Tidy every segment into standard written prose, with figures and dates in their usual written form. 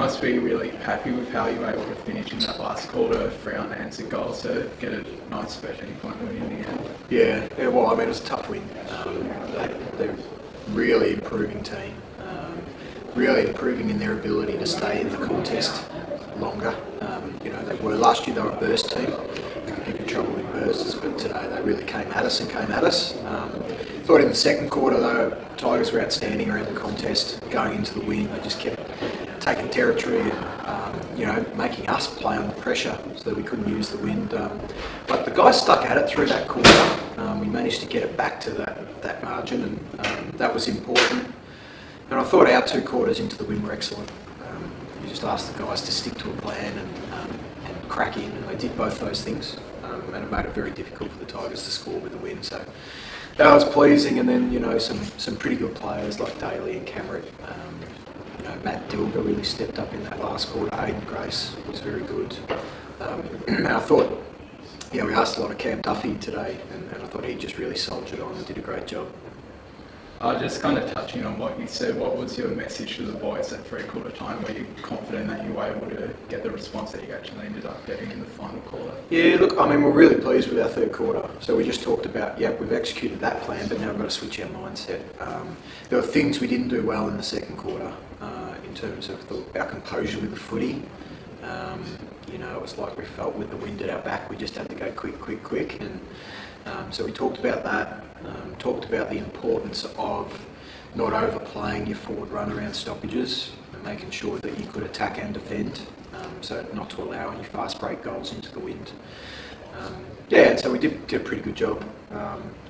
must be really happy with how you were able to finish in that last quarter, 3 unanswered goals to get a nice specialty point win in the end. Yeah, well, I mean, it was a tough win. They're really improving team, really improving in their ability to stay in the contest longer. They were last year, they were a burst team. They could give you trouble in bursts, but today they really came at us. Thought in the second quarter, though, Tigers were outstanding around the contest going into the win. They just kept taking territory and making us play under pressure so that we couldn't use the wind. But the guys stuck at it through that quarter. We managed to get it back to that margin, and that was important. And I thought our 2 quarters into the win were excellent. You just asked the guys to stick to a plan and crack in, and they did both those things. And it made it very difficult for the Tigers to score with the win. So that was pleasing. And then some pretty good players like Daly and Camrick. Matt Dilger really stepped up in that last quarter. Aiden Grace was very good. And I thought, we asked a lot of Cam Duffy today, and I thought he just really soldiered on and did a great job. Just kind of touching on what you said, what was your message to the boys at 3/4 time? Were you confident that you were able to get the response that you actually ended up getting in the final quarter? Yeah, look, I mean, we're really pleased with our 3rd quarter. So we just talked about, we've executed that plan, but now we've got to switch our mindset. There were things we didn't do well in the 2nd quarter in terms of our composure with the footy. It was like we felt with the wind at our back, we just had to go quick. And so we talked about that, talked about the importance of not overplaying your forward run around stoppages and making sure that you could attack and defend, so not to allow any fast break goals into the wind. And so we did a pretty good job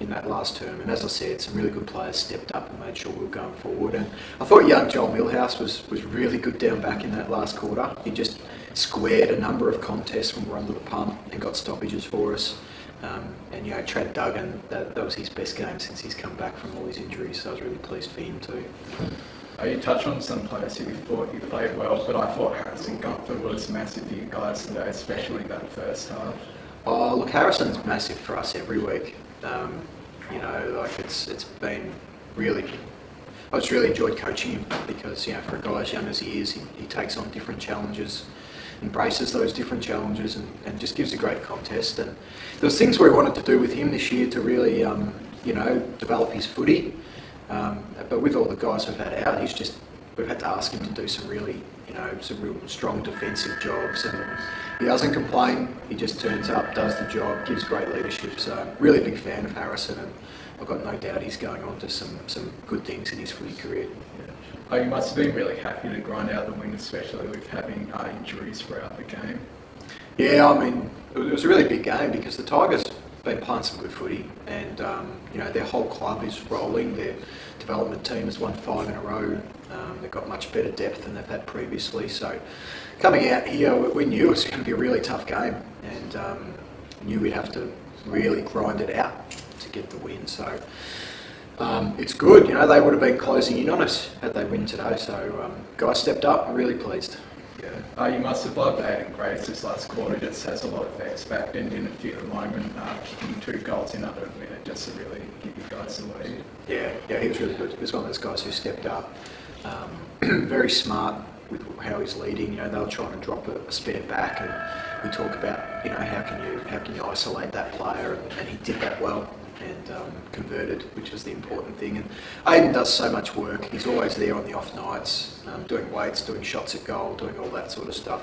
in that last term. And as I said, some really good players stepped up and made sure we were going forward. And I thought young Joel Millhouse was really good down back in that last quarter. He just squared a number of contests when we were under the pump and got stoppages for us. And Trent Duggan, that was his best game since he's come back from all his injuries, so I was really pleased for him too. You touched on some players who you thought you played well, but I thought Harrison Gunther was massive for you guys today, especially that first half. Oh, look, Harrison's massive for us every week. It's been really... I just really enjoyed coaching him because, for a guy as young as he is, he takes on different challenges, embraces those different challenges and just gives a great contest. And there was things we wanted to do with him this year to really, develop his footy. But with all the guys we've had out, we've had to ask him to do some really, some real strong defensive jobs. And he doesn't complain. He just turns up, does the job, gives great leadership. So really big fan of Harrison, and I've got no doubt he's going on to some good things in his footy career. You must have been really happy to grind out the win, especially with having injuries throughout the game. Yeah, I mean, it was a really big game because the Tigers have been playing some good footy, and their whole club is rolling. Their development team has won 5 in a row. They've got much better depth than they've had previously. So coming out here, we knew it was going to be a really tough game, and knew we'd have to really grind it out to get the win. So it's good. They would have been closing in on us had they win today. So guys stepped up. I'm really pleased. Yeah, you must have loved Aiden Grace this last quarter. Just has a lot of X back and in a few at the moment, kicking 2 goals in under a minute just to really give you guys the lead. Yeah, he was really good. He was one of those guys who stepped up. Very smart with how he's leading. They were trying to drop a spare back, and we talk about how can you isolate that player, and he did that well and converted, which was the important thing. And Aiden does so much work. He's always there on the off nights, doing weights, doing shots at goal, doing all that sort of stuff.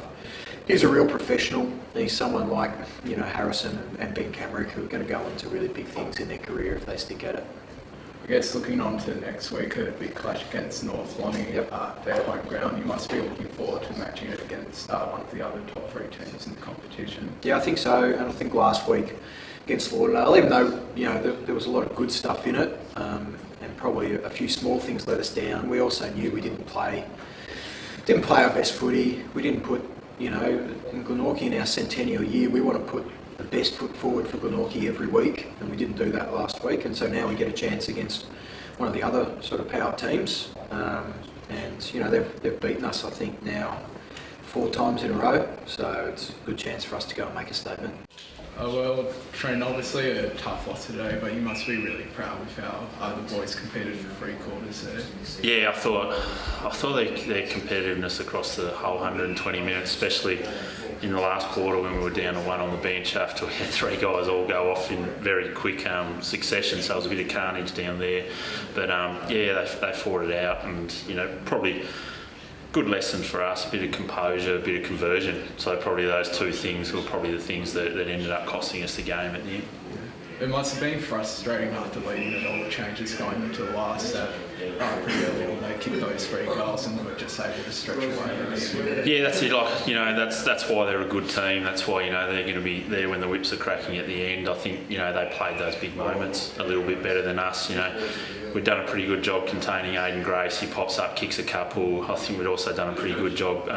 He's a real professional. He's someone like Harrison and Ben Camrick, who are going to go into really big things in their career if they stick at it. I guess looking on to next week, a big clash against North Lonnie, their home ground. You must be looking forward to matching it against one of the other top 3 teams in the competition. Yeah, I think so. And I think last week against Lauderdale, even though there was a lot of good stuff in it, and probably a few small things let us down, we also knew we didn't play our best footy. We didn't put in Glenorchy in our centennial year. We want to put the best foot forward for Glenorchy every week, and we didn't do that last week. And so now we get a chance against one of the other sort of power teams, and they've beaten us, I think, now 4 times in a row. So it's a good chance for us to go and make a statement. Well, Trent, obviously a tough loss today, but you must be really proud with how the boys competed for 3/4 there. Yeah, I thought their competitiveness across the whole 120 minutes, especially in the last quarter when we were down to one on the bench after we had three guys all go off in very quick succession, so it was a bit of carnage down there. But yeah, they fought it out, and probably good lesson for us, a bit of composure, a bit of conversion. So probably those two things were probably the things that ended up costing us the game at the end. It must have been frustrating after leading at all the changes going into the last that pretty early on they kicked those 3 goals and were just able to stretch away. Yeah, that's it. That's why they're a good team. That's why they're going to be there when the whips are cracking at the end. I think they played those big moments a little bit better than us. We've done a pretty good job containing Aidan Grace. He pops up, kicks a couple. I think we'd also done a pretty good job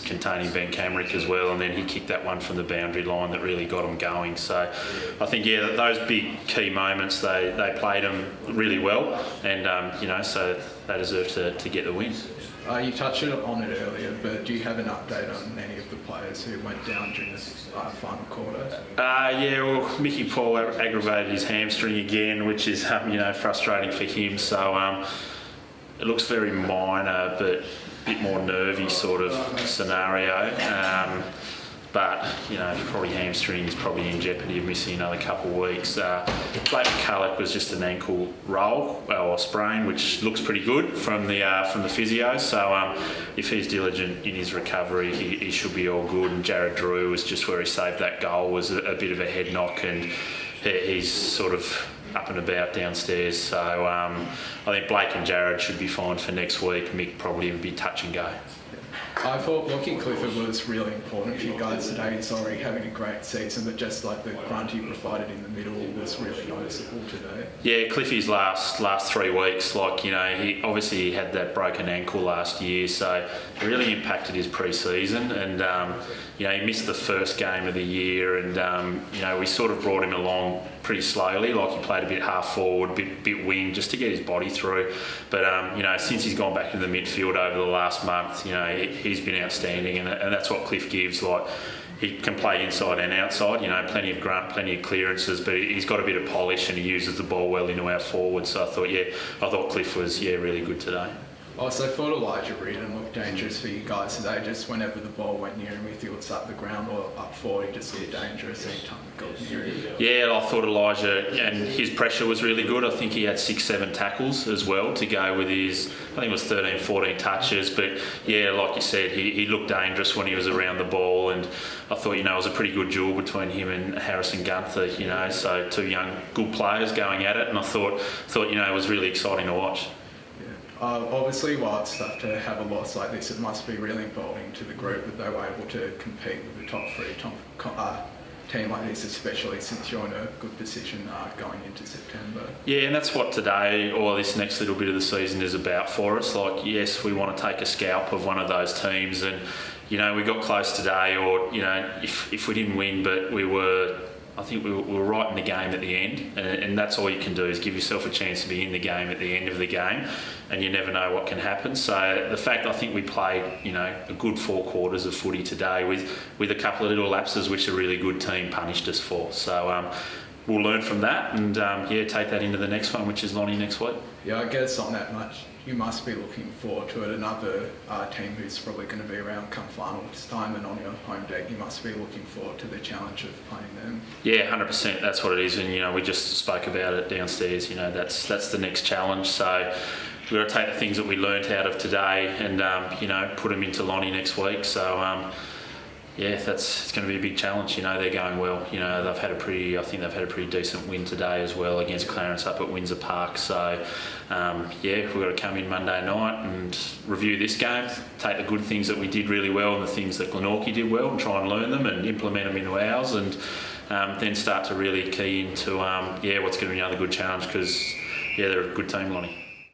containing Ben Camrick as well, and then he kicked that one from the boundary line that really got them going. So I think those big key moments they played them really well, and so they deserve to get the win. You touched on it earlier, but do you have an update on any of the players who went down during the final quarter? Yeah, well, Mickey Paul aggravated his hamstring again, which is frustrating for him. So it looks very minor, but a bit more nervy sort of scenario. But probably hamstring is probably in jeopardy of missing another couple of weeks. Blake McCulloch was just an ankle roll or sprain, which looks pretty good from the physio. So if he's diligent in his recovery, he should be all good. And Jared Drew was just where he saved that goal, was a bit of a head knock, and he's sort of up and about downstairs. So I think Blake and Jared should be fine for next week. Mick probably would be touch and go. I thought Lockie Clifford was really important for you guys today. He's already having a great season, but just like the grunt he provided in the middle was really noticeable today. Yeah, Cliffy's last 3 weeks, he obviously had that broken ankle last year, so it really impacted his pre-season, and he missed the first game of the year, and we sort of brought him along pretty slowly, he played a bit half forward, bit wing, just to get his body through. But since he's gone back into the midfield over the last month, he's been outstanding, and that's what Cliff gives. He can play inside and outside, plenty of grunt, plenty of clearances, but he's got a bit of polish and he uses the ball well into our forward. So I thought Cliff was really good today. Also, I thought Elijah Reardon looked dangerous for you guys today. Just whenever the ball went near him, if he was up the ground or up forward, he just looked dangerous any time it got near him. Yeah, I thought Elijah, and his pressure was really good. I think he had 6-7 tackles as well to go with his, I think it was 13-14 touches. But yeah, like you said, he looked dangerous when he was around the ball, and I thought, it was a pretty good duel between him and Harrison Gunther, so two young, good players going at it, and I thought it was really exciting to watch. Obviously, while it's tough to have a loss like this, it must be really emboldening to the group that they were able to compete with the top 3 team like this, especially since you're in a good position going into September. Yeah, and that's what today, or this next little bit of the season, is about for us. Yes, we want to take a scalp of one of those teams, and we got close today, or if we didn't win, but I think we were right in the game at the end, and that's all you can do, is give yourself a chance to be in the game at the end of the game, and you never know what can happen. So the fact I think we played, a good 4 quarters of footy today with a couple of little lapses, which a really good team punished us for. So we'll learn from that, and take that into the next one, which is Lonnie next week. Yeah, I guess on that much, you must be looking forward to it. Another team who's probably going to be around come final time, and on your home deck, you must be looking forward to the challenge of playing them. Yeah, 100%. That's what it is, and we just spoke about it downstairs. That's the next challenge. So we've got to take the things that we learnt out of today and put them into Lonnie next week. So. It's going to be a big challenge. They're going well. I think they've had a pretty decent win today as well against Clarence up at Windsor Park. So, we've got to come in Monday night and review this game, take the good things that we did really well and the things that Glenorchy did well, and try and learn them and implement them into ours, and then start to really key into what's going to be another good challenge, because they're a good team, Lonnie.